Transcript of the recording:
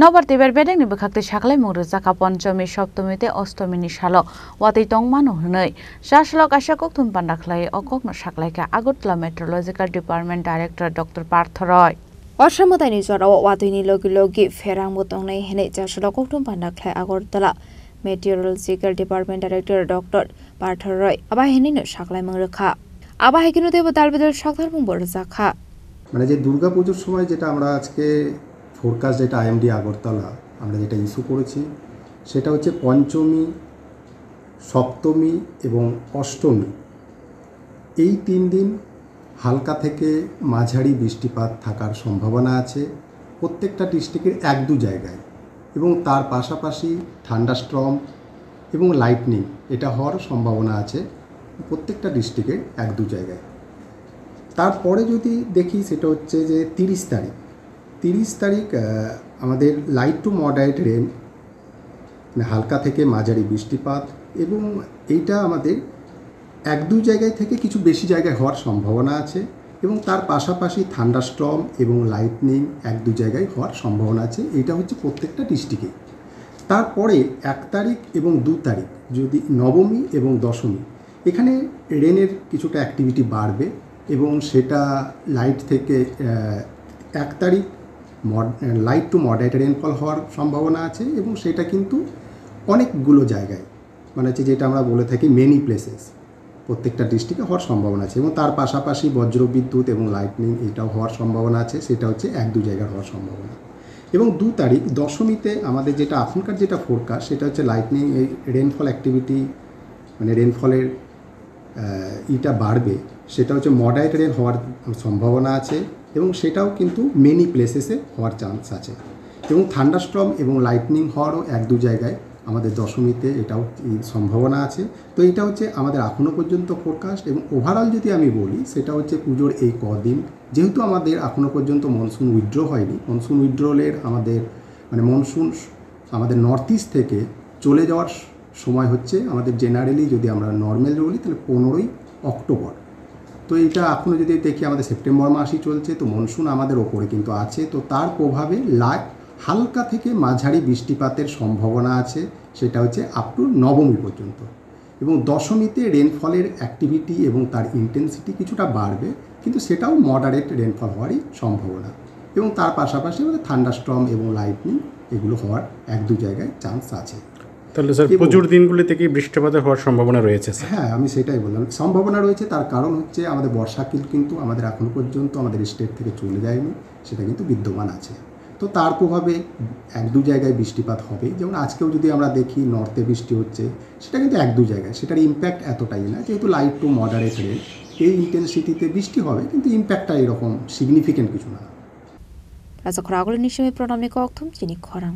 নবরতিবের বেদেংনি বখাকতে সাকলাই মুরুজাকা পঞ্চমী সপ্তমীতে অষ্টমীনি সালো ওয়াতি টংমানো হनै শাসলক আশা ককথুম পান্ডাখলাই অককনো সাকলাইকা Agartala meteorological department director doctor Partha Roy অসমতাইনি জরাও ওয়াতিনি লগি লগি ফেরাং বতংনাই হেনে শাসলক ককথুম পান্ডাখলাই Agartala meteorological department director doctor Partha Roy আবা হেনিনো সাকলাই মুরুখা আবা হেকিনো দেব দালবেদল সাকদার মুরুজাকা মানে যে দুর্গাপুজোর সময় যেটা আমরা আজকে ফোরকাস্ট যেটা আইএমডি আগরতলা আমরা যেটা ইস্যু করেছি সেটা হচ্ছে পঞ্চমী সপ্তমী এবং অষ্টমী এই 3 দিন হালকা থেকে মাঝারি বৃষ্টিপাত থাকার সম্ভাবনা আছে প্রত্যেকটা ডিস্ট্রিক্টের 1-2 জায়গায় এবং তার পাশাপাশি থান্ডারস্টর্ম এবং লাইটনিং এটা হওয়ার সম্ভাবনা আছে প্রত্যেকটা ডিস্ট্রিক্টের 1-2 জায়গায়। তারপরে যদি দেখি সেটা হচ্ছে যে 30 তারিখ আমাদের লাইট টু মডারেট রেন মানে হালকা থেকে মাঝারি বৃষ্টিপাত এবং এইটা আমাদের 1-2 জায়গায় থেকে কিছু বেশি জায়গায় হওয়ার সম্ভাবনা আছে এবং তার পাশাপাশি থান্ডারস্টর্ম এবং লাইটনিং 1-2 জায়গায় হওয়ার সম্ভাবনা আছে। এইটা হচ্ছে প্রত্যেকটা ডিস্ট্রিক্টে। তারপরে 1 তারিখ এবং 2 তারিখ যদি নবমী এবং দশমী এখানে রেনের কিছুটা অ্যাক্টিভিটি বাড়বে এবং সেটা লাইট থেকে 1 তারিখ লাইট টু মডারেট রেনফল হওয়ার সম্ভাবনা আছে এবং সেটা কিন্তু অনেকগুলো জায়গায় মানে হচ্ছে যেটা আমরা বলে থাকি মেনি প্লেসেস প্রত্যেকটা ডিস্ট্রিক্টে হওয়ার সম্ভাবনা আছে এবং তার পাশাপাশি বজ্রবিদ্যুৎ এবং লাইটনিং এটাও হওয়ার সম্ভাবনা আছে সেটা হচ্ছে 1-2 জায়গায় হওয়ার সম্ভাবনা। এবং 2 তারিখ দশমীতে আমাদের যেটা এখনকার যেটা ফোরকাস্ট সেটা হচ্ছে লাইটনিং এই রেনফল অ্যাক্টিভিটি মানে রেনফলের এটা বাড়বে সেটা হচ্ছে মডারেট রেন হওয়ার সম্ভাবনা আছে এবং সেটাও কিন্তু মেনি প্লেসেসে হওয়ার চান্স আছে এবং থান্ডারস্টর্ম এবং লাইটনিং হওয়ারও 1-2 জায়গায় আমাদের দশমীতে এটাও সম্ভাবনা আছে। তো এটা হচ্ছে আমাদের এখনও পর্যন্ত ফোরকাস্ট এবং ওভারঅল যদি আমি বলি সেটা হচ্ছে পুজোর এই কদিন যেহেতু আমাদের এখনও পর্যন্ত মনসুন উইথড্র হয়নি মনসুন উইথড্রলের আমাদের মানে মনসুন আমাদের নর্থ ইস্ট থেকে চলে যাওয়ার সময় হচ্ছে আমাদের জেনারেলি যদি আমরা নর্মাল বলি তাহলে 15ই অক্টোবর। তো এটা এখনও যদি দেখি আমাদের সেপ্টেম্বর মাসই চলছে তো মনসুন আমাদের ওপরে কিন্তু আছে তো তার প্রভাবে হালকা থেকে মাঝারি বৃষ্টিপাতের সম্ভাবনা আছে সেটা হচ্ছে আপ টু নবমী পর্যন্ত এবং দশমীতে রেনফলের অ্যাক্টিভিটি এবং তার ইন্টেন্সিটি কিছুটা বাড়বে কিন্তু সেটাও মডারেট রেনফল হওয়ারই সম্ভাবনা এবং তার পাশাপাশি আমাদের থান্ডারস্টর্ম এবং লাইটনিং এগুলো হওয়ার 1-2 জায়গায় চান্স আছে। তাহলে স্যার পুজোর দিনগুলিতে কি বৃষ্টিপাতের হওয়ার সম্ভাবনা রয়েছে? হ্যাঁ আমি সেটাই বললাম সম্ভাবনা রয়েছে তার কারণ হচ্ছে আমাদের বর্ষাকাল কিন্তু আমাদের এখনও পর্যন্ত আমাদের স্টেট থেকে চলে যায়নি সেটা কিন্তু বিদ্যমান আছে তো তার প্রভাবে 1-2 জায়গায় বৃষ্টিপাত হবে যেমন আজকেও যদি আমরা দেখি নর্থে বৃষ্টি হচ্ছে সেটা কিন্তু 1-2 জায়গায় সেটার ইম্প্যাক্ট এতটাই না যেহেতু লাইট টু মডারেট রেন এই ইন্টেন্সিটিতে বৃষ্টি হবে কিন্তু ইম্প্যাক্টটা এরকম সিগনিফিকেন্ট কিছু না। রাজা খরাগুলো নিশ্চয়ই প্রণামী কক্থম চিনি খরাং।